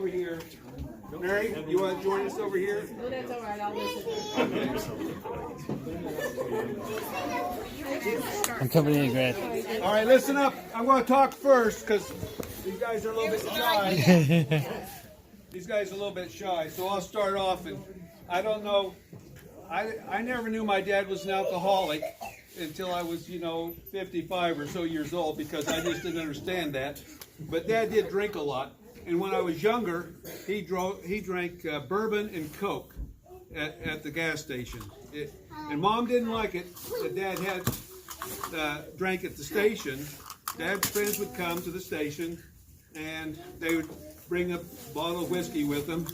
over here. Mary, you want to join us over here? No, that's all right. I'll listen. I'm coming in, Grant. All right, listen up. I'm going to talk first because these guys are a little bit shy. These guys are a little bit shy, so I'll start off. And I don't know. I never knew my dad was an alcoholic until I was, 55 or so years old, because I just didn't understand that. But Dad did drink a lot, and when I was younger, he drank bourbon and Coke at the gas station. And Mom didn't like it that Dad had drank at the station. Dad's friends would come to the station, and they would bring a bottle of whiskey with them.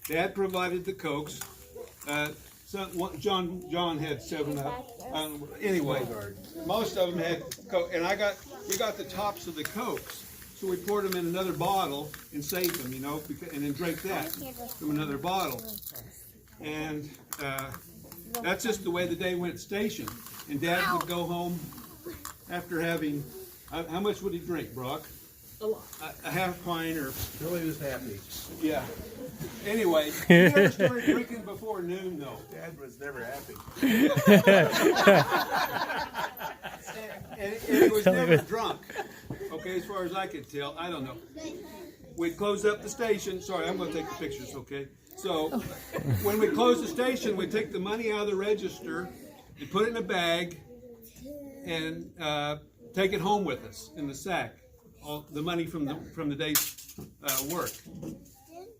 Dad provided the Cokes. John had 7-Up. Anyway, most of them had Coke, and we got the tops of the Cokes, so we poured them in another bottle and saved them, and then drank that from another bottle. And that's just the way the day went at station. And Dad would go home after having, how much would he drink, Brock? A lot. A half pint or... Billy was happy. Yeah. Anyway, he never started drinking before noon, though. Dad was never happy. And he was never drunk. Okay, as far as I could tell. I don't know. We'd close up the station. Sorry, I'm going to take the pictures, okay? So, when we closed the station, we'd take the money out of the register and put it in a bag and take it home with us in the sack. All the money from the day's work.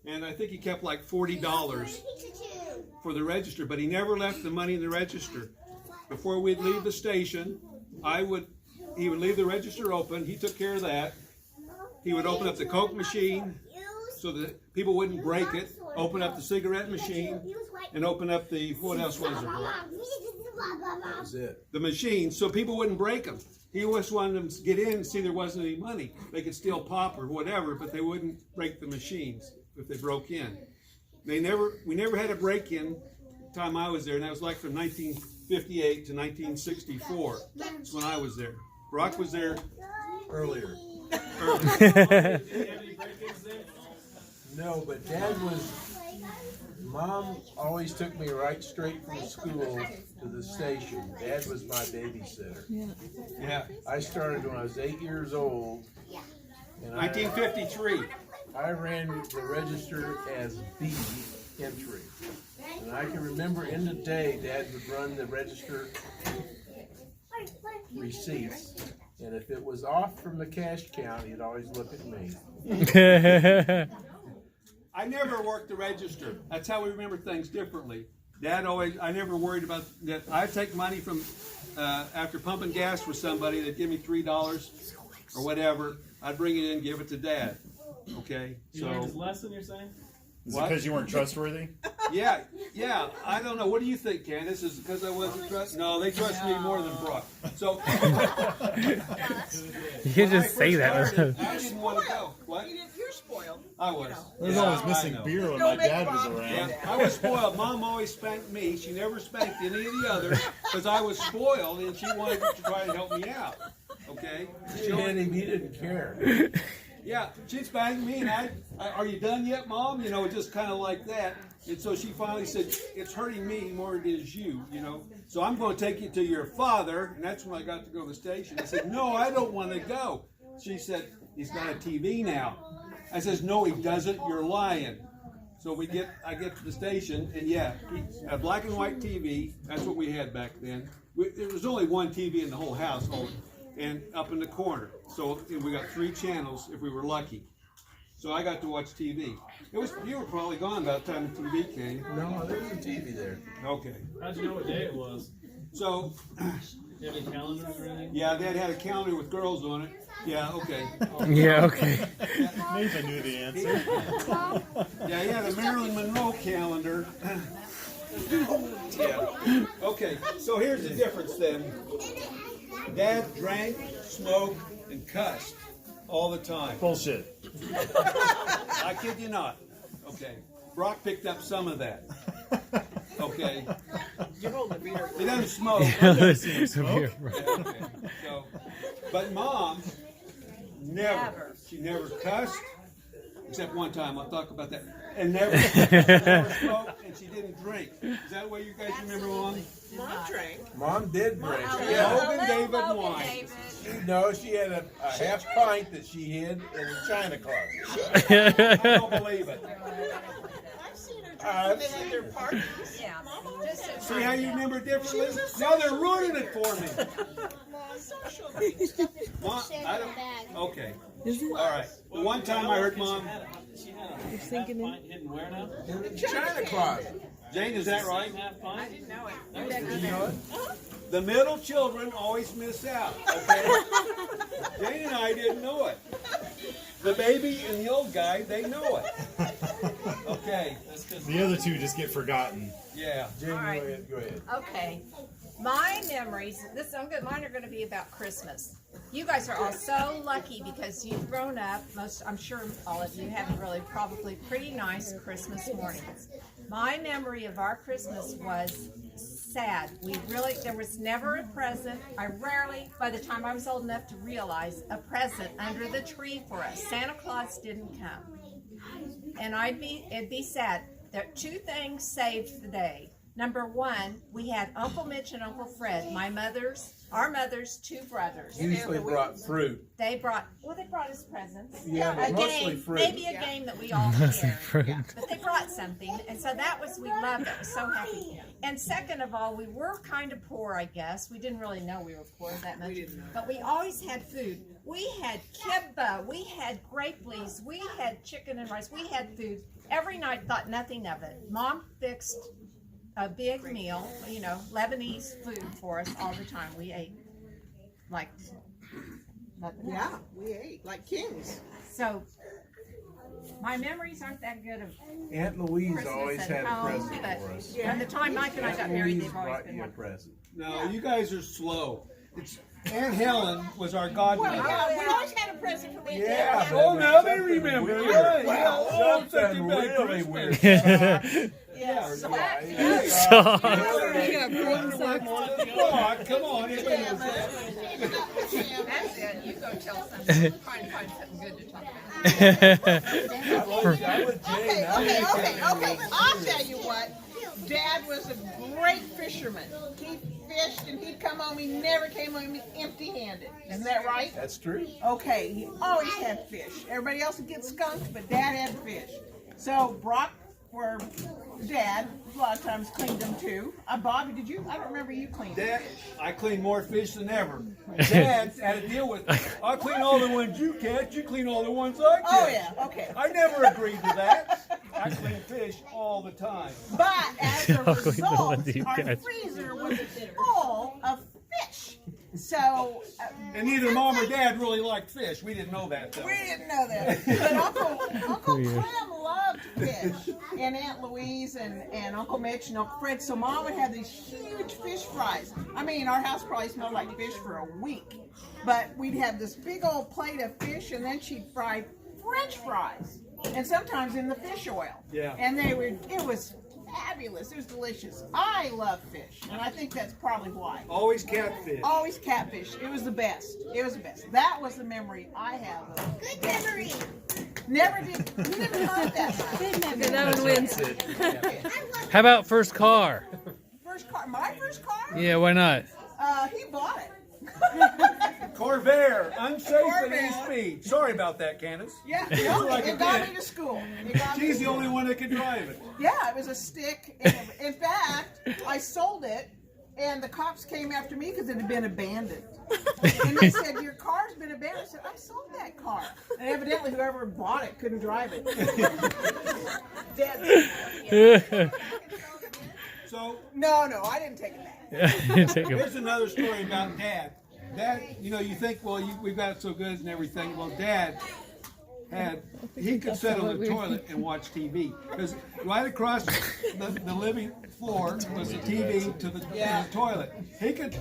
And I think he kept like $40 for the register, but he never left the money in the register. Before we'd leave the station, he would leave the register open. He took care of that. He would open up the Coke machine so that people wouldn't break it, open up the cigarette machine, and open up the, what else was there? That was it. The machine, so people wouldn't break them. He always wanted them to get in and see there wasn't any money. They could steal pop or whatever, but they wouldn't break the machines if they broke in. We never had a break-in the time I was there, and that was like from 1958 to 1964. That's when I was there. Brock was there Earlier. No, but Dad was... Mom always took me right straight from school to the station. Dad was my babysitter. Yeah. I started when I was 8 years old. And 1953. I ran the register as B entry. And I can remember in the day, Dad would run the register receipts. And if it was off from the cash count, he'd always look at me. I never worked the register. That's how we remember things differently. Dad I never worried about that. I'd take money from, after pumping gas for somebody, they'd give me $3 or whatever. I'd bring it in, give it to Dad. Okay? You learned his lesson, you're saying? Is it because you weren't trustworthy? Yeah. I don't know. What do you think, Candace? Is it because I wasn't trusted? No, they trust me more than Brock. So You can just say that. I didn't want to go. What? You're spoiled. I was. There's Yeah, always I missing know. beer when my dad was Yeah, around. I was spoiled. Mom always spanked me. She never spanked any of the others because I was spoiled and she wanted to try to help me out. Okay? He didn't care. Yeah, she'd spank me and are you done yet, Mom? Just kind of like that. And so she finally said, it's hurting me more than it is you, So I'm going to take you to your father. And that's when I got to go to the station. I said, no, I don't want to go. She said, he's got a TV now. I says, no, he doesn't. You're lying. So I get to the station, and yeah, a black and white TV. That's what we had back then. There was only one TV in the whole household, and up in the corner. So we got 3 channels if we were lucky. So I got to watch TV. You were probably gone by the time the TV came. No, there was a TV there. Okay. How'd you know what day it was? So, Do you have any calendars or anything? yeah, Dad had a calendar with girls on it. Yeah, okay. Yeah, okay. Maybe I knew the answer. Yeah, he had a Marilyn Monroe calendar. Yeah. Okay, so here's the difference then. Dad drank, smoked, and cussed all the time. Bullshit. I kid you not. Okay. Brock picked up some of that. Okay. You're holding the beer. He doesn't smoke. Some beer. Okay. So, but Mom never. She never cussed. except one time. I'll talk about that. And never smoked, and she didn't drink. Is that the way you guys remember Mom? Mom drank. Mom did drink. Logan David wine. No, she had a half pint that she hid in the china closet. I don't believe it. I've seen her drinking at their parties. Yeah. See how you remember differently? Now they're ruining it for me. Mom, I don't. Okay. All right. The one time I heard Mom. She had a half pint hidden where now? In the china closet. Jane, is that right? Half pint? didn't know it. You know it? The middle children always miss out. Okay. Jane and I didn't know it. The baby and the old guy, they know it. Okay. The other two just get forgotten. Yeah. Jane, right. go ahead. Okay. My memories, mine are going to be about Christmas. You guys are all so lucky because you've grown up. I'm sure all of you have really probably pretty nice Christmas mornings. My memory of our Christmas was sad. There was never a present. I rarely, by the time I was old enough to realize, a present under the tree for us. Santa Claus didn't come. And it'd be sad. There are two things saved the day. Number one, we had Uncle Mitch and Uncle Fred, our mother's two brothers. Usually brought fruit. They brought us presents. Yeah, but a mostly game, fruit. maybe a game that we all shared. Yeah. But they brought something, and so we loved it. I was so happy. And second of all, we were kind of poor, I guess. We didn't really know we were poor that much. But we always had food. We had kibbeh, we had grape leaves, we had chicken and rice, we had food. Every night, thought nothing of it. Mom fixed a big meal, Lebanese food for us all the time. We ate like nothing. Yeah, we ate like kings. So my memories aren't that good of Aunt Louise Christmas always at had a home, present but for us. from the time Mike and I got married, Louise they've always brought been you a one. present. No, you guys are slow. Aunt Helen was our godmother. Yeah, we always had a present for me. Yeah. Oh, now they remember. Weird. Yeah, Wow, yeah. something Back really Christmas. weird. Yeah. Stop. Come on, everybody knows that. That's it. You go tell somebody. Try and find something good to talk about. I was Jane. Okay. I'll tell you what. Dad was a great fisherman. He fished and he'd come home. He never came home empty-handed. Isn't that right? That's true. Okay. He always had fish. Everybody else would get skunked, but Dad had fish. So Brock, or Dad, a lot of times cleaned them too. Bobby, did you? I don't remember you cleaning. Dad, I clean more fish than ever. Dad had to deal with, I clean all the ones you catch, you clean all the ones I catch. Oh yeah. Okay. I never agreed to that. I clean fish all the time. But as a I'll clean the result, ones you our catch. freezer was full of fish. So And neither Mom or Dad really liked fish. We didn't know that though. we didn't know that. But Uncle Clem loved fish, and Aunt Louise and Uncle Mitch and Uncle Fred. So Mom would have these huge fish fries. I mean, our house probably smelled like fish for a week. But we'd have this big old plate of fish, and then she'd fry French fries, and sometimes in the fish oil. Yeah. And it was fabulous. It was delicious. I love fish, and I think that's probably why. Always catfish. Always catfish. It was the best. It was the best. That was the memory I have of Good memory. Never did. We never thought that much. That one wins. How about first car? First car. My first car? Yeah, why not? He bought it. Corvair, unsafe at any Corvair. speed. Sorry about that, Candace. Yeah. like It a got bit. me to school. It got me She's to the only one that can drive it. Yeah, it was a stick. In fact, I sold it, and the cops came after me because it had been abandoned. And they said, "Your car's been abandoned." I said, "I sold that car." And evidently, whoever bought it couldn't drive it. Dead. So No, I didn't take it back. Take a- here's another story about Dad. Dad, you think, well, we've got it so good and everything. Well, Dad he could sit on the toilet and watch TV. Because right across the living floor was the TV to the toilet. He could,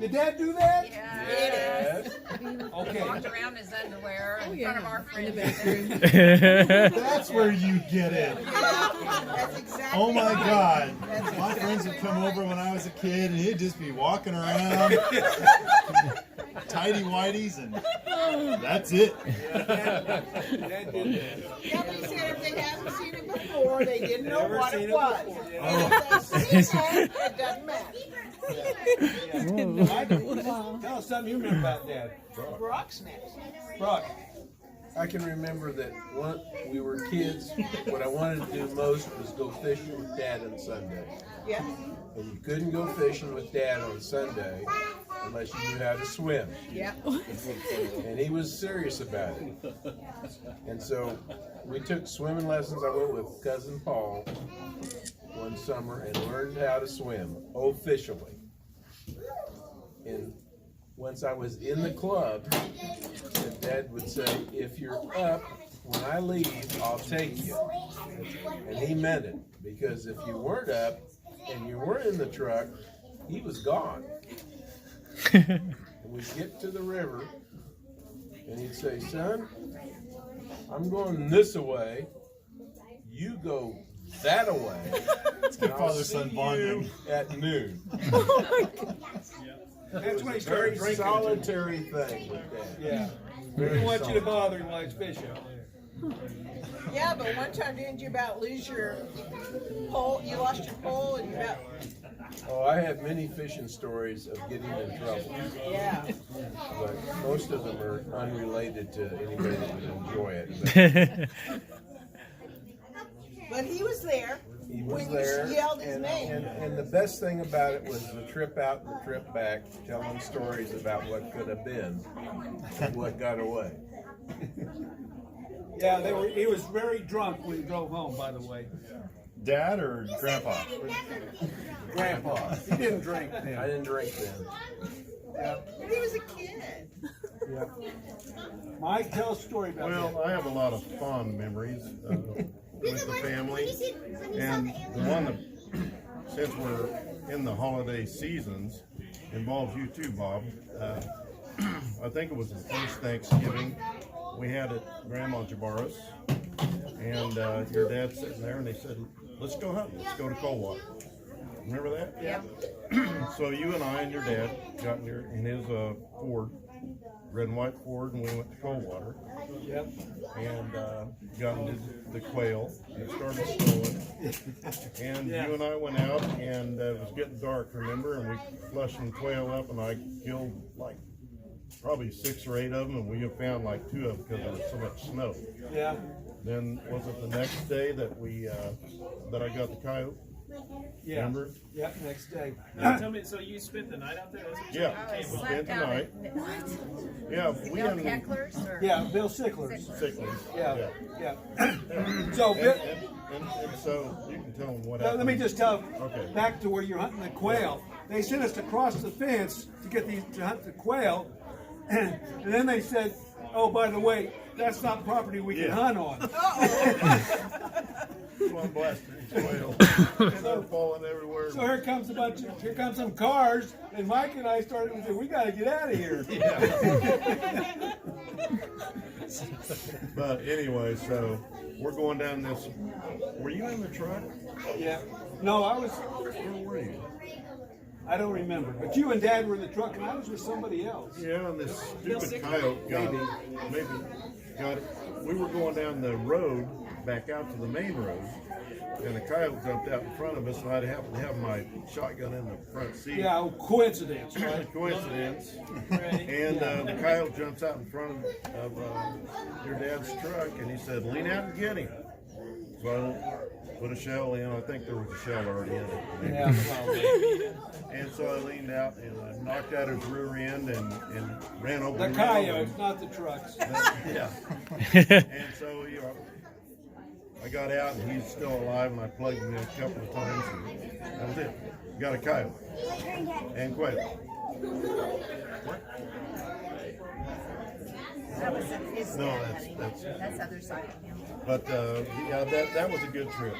did Dad do that? Yes. Okay. Walked around in his underwear in front of our friend. That's where you get it. That's exactly Oh my right. God. That's My friends would come over when I was a kid and he'd just be walking around. tidy whities, and that's it. Dad did that. Yeah, but he said if they haven't seen it before, they didn't know Never what seen it it was. before, yeah. And if they've seen it, it doesn't matter. Mike, tell us something you remember about Dad. Brock's next. Brock. I can remember that when we were kids, what I wanted to do most was go fishing with Dad on Sunday. Yeah. And you couldn't go fishing with Dad on Sunday unless you knew how to swim. Yeah. And he was serious about it. And so we took swimming lessons. I went with cousin Paul one summer and learned how to swim officially. And once I was in the club, Dad would say, if you're up, when I leave, I'll take you. And he meant it, because if you weren't up and you weren't in the truck, he was gone. And we'd get to the river, and he'd say, son, I'm going this way, you go that way. It's good and I'll father-son see bonding. you at noon. That's when he It's a very started drinking. solitary thing with Dad. Yeah. We don't want you to bother him while he's fishing. Yeah, but one time didn't you about lose your pole? You lost your pole and you about, Oh, I have many fishing stories of getting in trouble, yeah. but most of them are unrelated to anybody that would enjoy it. But But he was there. he was When there, you yelled his name. and the best thing about it was the trip out and the trip back, telling stories about what could have been and what got away. Yeah, he was very drunk when he drove home, by the way. Dad or Grandpa? Grandpa. He didn't drink I then. didn't drink then. But he was a kid. Yeah. Mike, tell us a story about Well, I have a lot of fond memories with the family, and the one that, since we're in the holiday seasons, involves you too, Bob. I think it was the first Thanksgiving we had at Grandma Jabara's, and your dad sitting there, and they said, "Let's go hunting. Let's go to Coldwater." Remember that? Yeah. So you and I and your dad got in his Ford, red and white Ford, and we went to Coldwater. that. Yep. And got into the quail, and it started snowing. And Yeah. you and I went out, and it was getting dark, remember? And we flushed some quail up, and I killed like probably 6 or 8 of them, and we found like 2 of them because there was so much snow. Yeah. Then was it the next day that we that I got the coyote? Yeah. Remember? Yeah, next day. Now, tell me, so you spent the night out there? That's what you Yeah, came we up. spent the night. Yeah, we Bill hadn't Hecklers or? Yeah, Bill Sickler's. sickly. Yeah. Yeah. So, Bill, And so you can tell them what let happened. me just tell Okay. back to where you're hunting the quail. They sent us to cross the fence to get to hunt the quail, and then they said, "Oh, by the way, that's not property we can Yeah. hunt on." One blasted quail. And they're falling everywhere. So here comes some cars, and Mike and I started to say, "We got to get out of here." But anyway, so we're going down this. Were you in the truck? Yeah. No, I was. Where were you? I don't remember. But you and Dad were in the truck, and I was with somebody else. Yeah, and this stupid coyote got we were going down the road back out to the main road, and a coyote jumped out in front of us, and I happened to have my shotgun in the front seat. Yeah, coincidence, right? Coincidence. And the coyote jumps out in front of your dad's truck, and he said, "Lean out and get him." So I put a shell in. I think there was a shell already in it. Yeah, probably. And so I leaned out and I knocked out his rear end and ran over The the coyotes, not the trucks. Yeah. And so, you know, I got out and he's still alive, and I plugged him in a couple of times, and that was it. Got a coyote and quail. That was his No, dad, that's- honey. That's other side of him. But yeah, that was a good trip.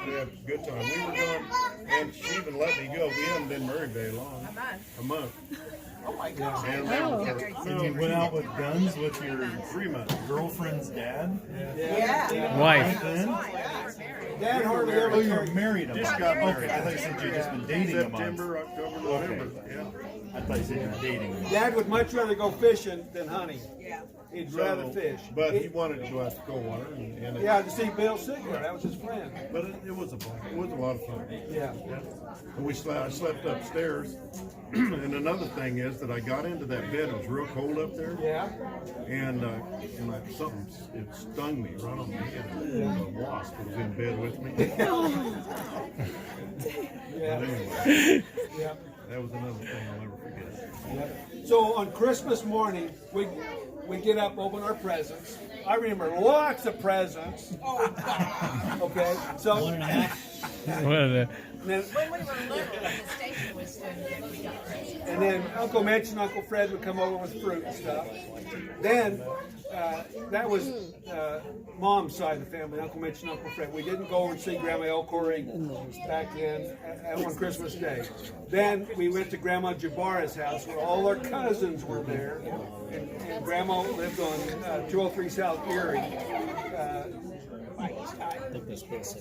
We had a good time. We were going, and she even let me go. We haven't been married very long. A month. A month. Oh my God. And no, You went out with guns with your 3 months. girlfriend's dad? Yeah. Wife. Then? Dad hardly Oh, ever you were carried. married him. Just got married. Okay, I thought you said you had just been dating a month. September, October, November. Yeah. I thought you said you were dating. Dad would much rather go fishing than hunting. Yeah. He'd rather fish. But he wanted to go out to Coldwater, and it, Yeah, to see Bill Sigler. That was his friend. but it was a lot of fun. Yeah. And I slept upstairs. And another thing is that I got into that bed. It was real cold up there, Yeah. and something it stung me right on the head. A wasp was in bed with me. Yeah. But anyway, Yeah. that was another thing I'll never forget. Yeah. So on Christmas morning, we get up, open our presents. I remember lots of presents. Okay, so What a- then, When we were little, the station was doing good. We got presents. and then Uncle Mitch and Uncle Fred would come over with fruit and stuff. Then that was Mom's side of the family, Uncle Mitch and Uncle Fred. We didn't go over and see Grandma Elcory back then on Christmas Day. Then we went to Grandma Jabara's house where all our cousins were there. And Grandma lived on 203 South Erie.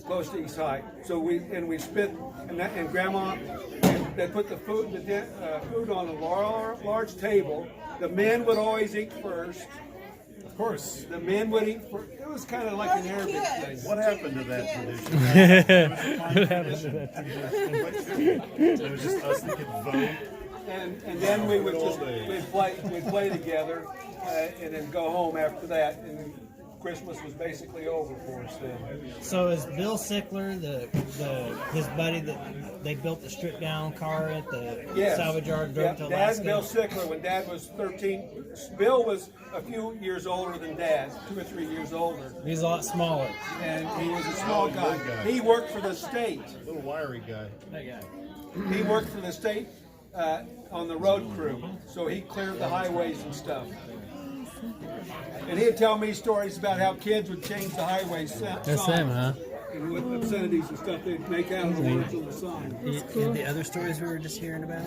Close to East High. So we spent, and Grandma, they put the food on a large table. The men would always eat first. Of course. The men would eat first. It was kind of like an Arabic thing. What happened to that tradition? It was just us that could vote. And then we would just we'd play together, and then go home after that. And Christmas was basically over for us then. So is Bill Sickler his buddy that they built the stripped down car at the Yes. salvage yard, drove to Dad Alaska? and Bill Sickler, when Dad was 13, Bill was a few years older than Dad, 2 or 3 years older, He's a lot smaller. and he was a small guy. He worked for the state. Little wiry guy. That guy. He worked for the state on the road crew, so he cleared the highways and stuff. And he'd tell me stories about how kids would change the highways. That's them, huh? And with obscenities and stuff they'd make out of the words on the sign. And the other stories we were just hearing about?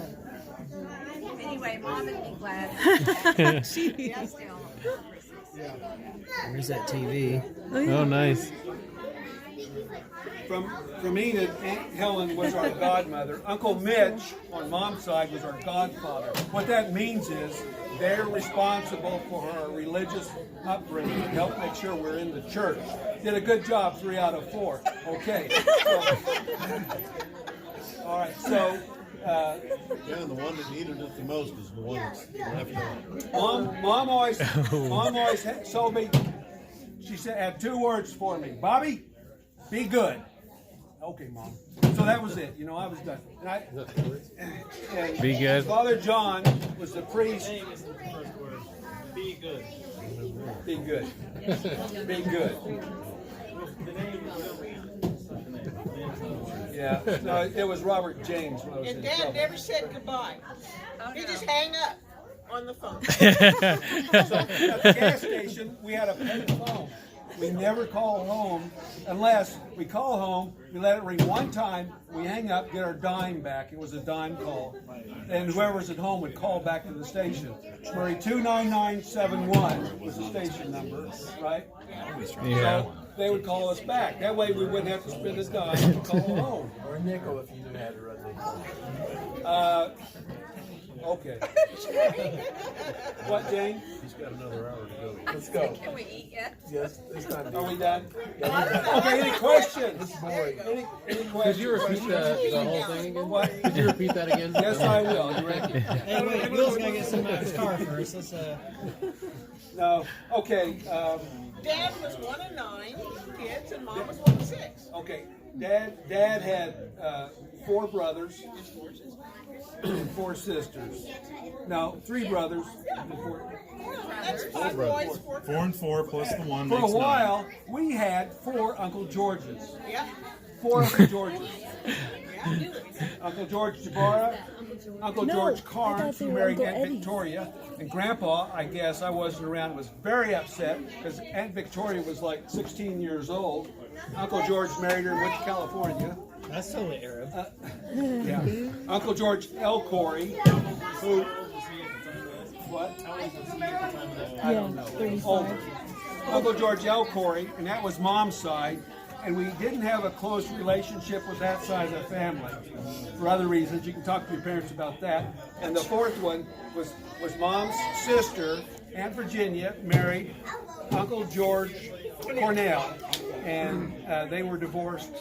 Anyway, Mom would be glad. Yes, still. Where's that TV? Oh, nice. From Enid, Aunt Helen was our godmother. Uncle Mitch, on Mom's side, was our godfather. What that means is they're responsible for our religious upbringing, help make sure we're in the church. Did a good job, 3 out of 4. Okay. All right, so Yeah, and the one that needed it the most is the one that's left on. Mom always told me, she said, had 2 words for me. Bobby, be good. Okay, Mom. So that was it. You know, I was done. And Be good. Father John was the priest. Be good. Be good. Be good. Yeah. No, it was Robert James when I was And in Dad trouble. never said goodbye. He just hang up on the phone. So at the gas station, we had a pay phone. We never call home unless we call home, we let it ring one time, we hang up, get our dime back. It was a dime call. And whoever's at home would call back to the station. Murray 29971 was the station number, right? Yeah. So they would call us back. That way we wouldn't have to spend a dime to call home. Or a nickel if you had to run nickel. Okay. What, Jane? He's got another hour to go. Let's go. Can we eat yet? Yes, it's time to Are we done? Yeah, Okay, any questions? boring. Any questions? Could you repeat the whole thing again? What? Could you repeat that again? Yes, I will. You ready? Hey, wait, Will's gotta get some out of his car first. Let's No. Okay. Dad was 1 of 9 kids, and Mom was 1 of 6. Okay. Dad had 4 brothers and 4 sisters. No, 3 brothers and 4. That's 5 boys, 4 4 and 4 plus the 1 For a makes 9. while, we had 4 Uncle Georges. Yeah. 4 Uncle Georges. Uncle George Jabara, Uncle George Carnes, who married Aunt Victoria, and Grandpa, I guess, I wasn't around, was very upset because Aunt Victoria was like 16 years old. Uncle George married her and went to California. That's totally Arab. Yeah. Uncle George Elcory, who, what? I don't know. Older. Uncle George Elcory, and that was Mom's side. and we didn't have a close relationship with that side of the family for other reasons. You can talk to your parents about that. And the fourth one was Mom's sister, Aunt Virginia, married Uncle George Cornell, and they were divorced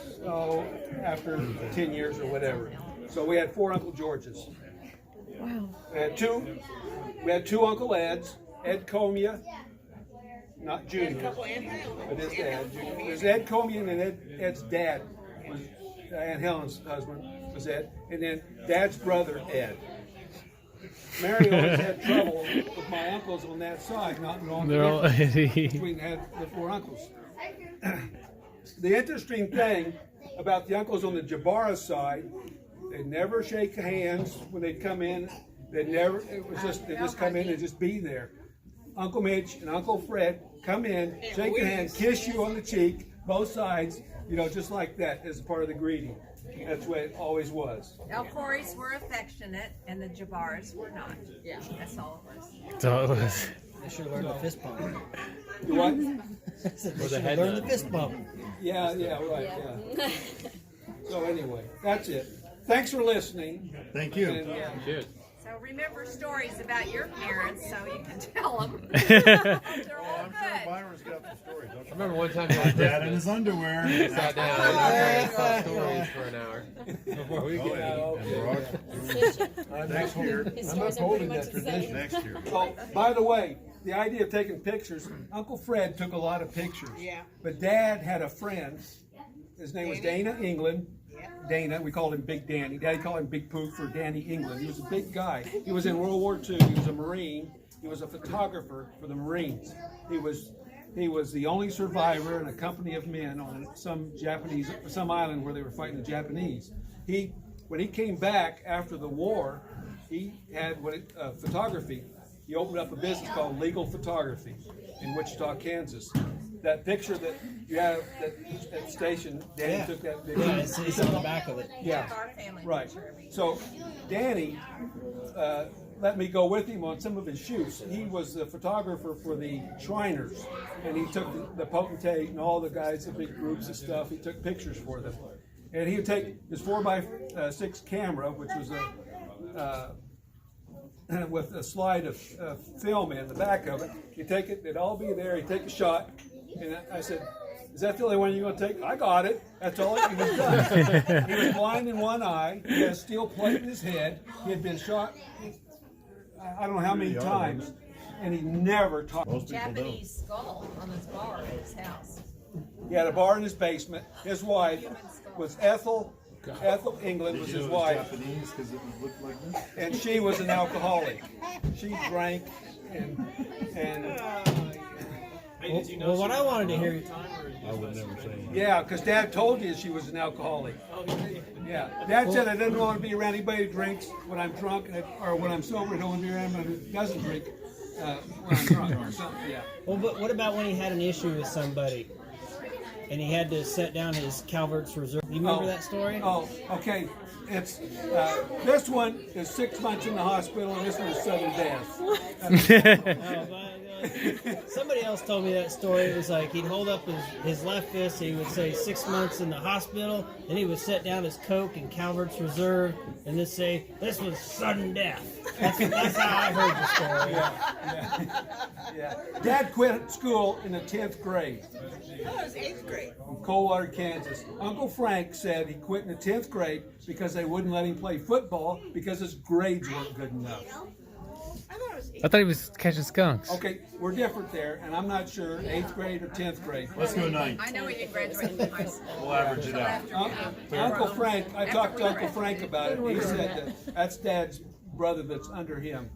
after 10 years or whatever. So we had 4 Uncle Georges. Wow. We had two Uncle Eds, Ed Comia, not Junior, but his dad. There's Ed Comia, and Ed's dad was Aunt Helen's husband was Ed, and then Dad's brother Ed. Mary always had trouble with my uncles on that side, not knowing the difference between the 4 uncles. The interesting thing about the uncles on the Jabara side, they'd never shake hands when they'd come in. They'd just come in and just be there. Uncle Mitch and Uncle Fred come in, shake your hand, kiss you on the cheek, both sides, just like that as part of the greeting. That's what it always was. El Corys were affectionate, and the Jabars were not. Yeah, that's all it was. That's all it was. I should have learned the fist bump. You what? I said, they should have learned the fist bump. Yeah, right, yeah. So anyway, that's it. Thanks for listening. Thank you. And, Cheers. So remember stories about your parents so you can tell them. They're all I'm sure good. Byron's got some stories. I remember one time during Dad in Christmas, his underwear. we sat down and I told stories for an hour before we Oh, get yeah. And next year. I'm upholding that tradition. Next year. oh, by the way, the idea of taking pictures, Uncle Fred took a lot of pictures. Yeah. But Dad had a friend. His name was Dana England. Dana, we called him Big Danny. Daddy called him Big Pooh for Danny England. He was a big guy. He was in World War II. He was a Marine. He was a photographer for the Marines. He was the only survivor in a company of men on some island where they were fighting the Japanese. When he came back after the war, he had photography. He opened up a business called Legal Photography in Wichita, Kansas. That picture that you have at the station, Danny took that picture. Yeah, it's on the back of it. Yeah, right. So Danny let me go with him on some of his shoots. He was the photographer for the Shriners, and he took the Potentate and all the guys, the big groups of stuff. He took pictures for them. And he would take his 4x6 camera, which was with a slide of film in the back of it. He'd take it, it'd all be there. He'd take a shot. And I said, "Is that the only one you're going to take?" "I got it." That's all he was done. He was blind in one eye. He had a steel plate in his head. He had been shot, I don't know how many times, and he never talked. Japanese skull on his bar at his house. He had a bar in his basement. His wife was Ethel England was his wife. Japanese because it looked like this. And she was an alcoholic. She drank and Well, what I wanted to hear, I would never say. yeah, because Dad told you she was an alcoholic. Yeah, Dad said I didn't want to be around anybody who drinks when I'm drunk, or when I'm sober. I don't want to be around anyone who doesn't drink when I'm drunk or something. Yeah. well, but what about when he had an issue with somebody, and he had to set down his Calvert's Reserve? Do you remember that story? Oh, okay. It's this one is 6 months in the hospital, and this one is sudden death. Somebody else told me that story. It was like he'd hold up his left fist, he would say 6 months in the hospital, then he would set down his Coke and Calvert's Reserve and then say, "This was sudden death." That's how I heard the story. Yeah. Dad quit school in the 10th grade. Oh, it was 8th grade. From Coldwater, Kansas. Uncle Frank said he quit in the 10th grade because they wouldn't let him play football because his grades weren't good enough. I thought it was I thought he was catching skunks. Okay, we're different there, and I'm not sure 8th grade or 10th grade. Let's go 9. I know he didn't graduate from high school. We'll average it out. Uncle Frank, I talked to Uncle Frank about it. He said that's Dad's brother that's under him.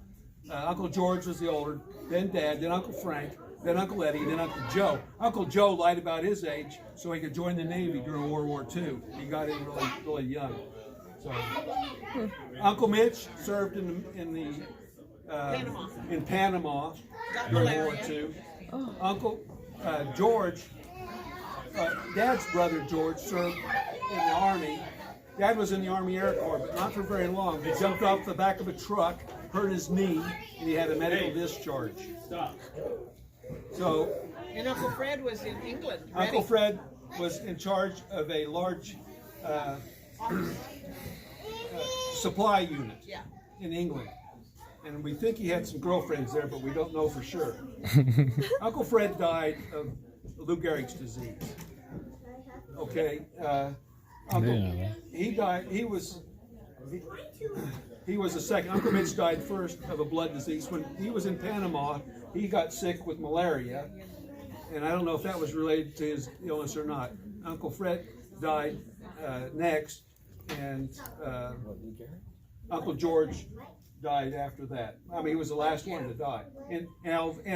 Uncle George was the older, then Dad, then Uncle Frank, then Uncle Eddie, then Uncle Joe. Uncle Joe lied about his age so he could join the Navy during World War II. He got in really young. So, Uncle Mitch served in Panama during World War II. Uncle George, Dad's brother George, served in the Army. Dad was in the Army Air Corps, but not for very long. He jumped off the back of a truck, hurt his knee, and he had a medical discharge. So, And Uncle Fred was in England. Uncle Fred was in charge of a large supply unit Yeah. in England. And we think he had some girlfriends there, but we don't know for sure. Uncle Fred died of Lou Gehrig's disease. Okay, he died. He was the second. Uncle Mitch died first of a blood disease. When he was in Panama, he got sick with malaria, and I don't know if that was related to his illness or not. Uncle Fred died next, and Uncle George died after that. I mean, he was the last one to die. And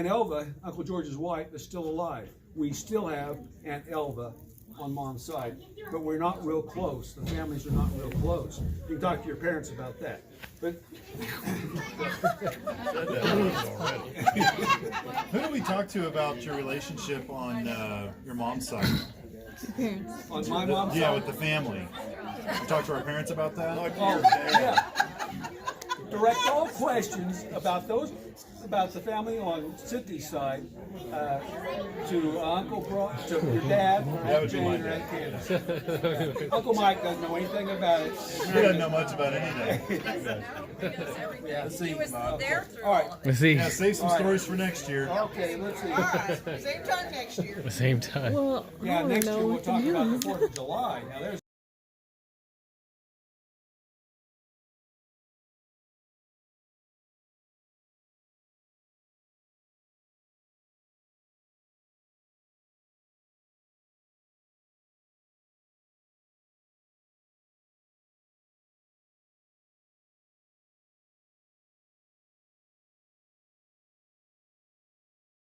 Elva, Uncle George's wife, is still alive. We still have Aunt Elva on Mom's side, but we're not real close. The families are not real close. You can talk to your parents about that. But Who do we talk to about your relationship on your mom's side? on my mom's Yeah, side, with the family. We talk to our parents about that? oh, yeah. Direct all questions about the family on Cynthi's side to to your dad, or That Aunt would be Jane, my or Aunt dad. Candace. Uncle Mike doesn't know anything about it. He doesn't know much about anything. Yeah, He was there through all right. all of it. Let's see. Yeah, save some stories for next year. Okay, let's see. All right, same time next year. The same time. Well, Yeah, I don't next year know we'll what to talk about do. the 4th of July. Now there's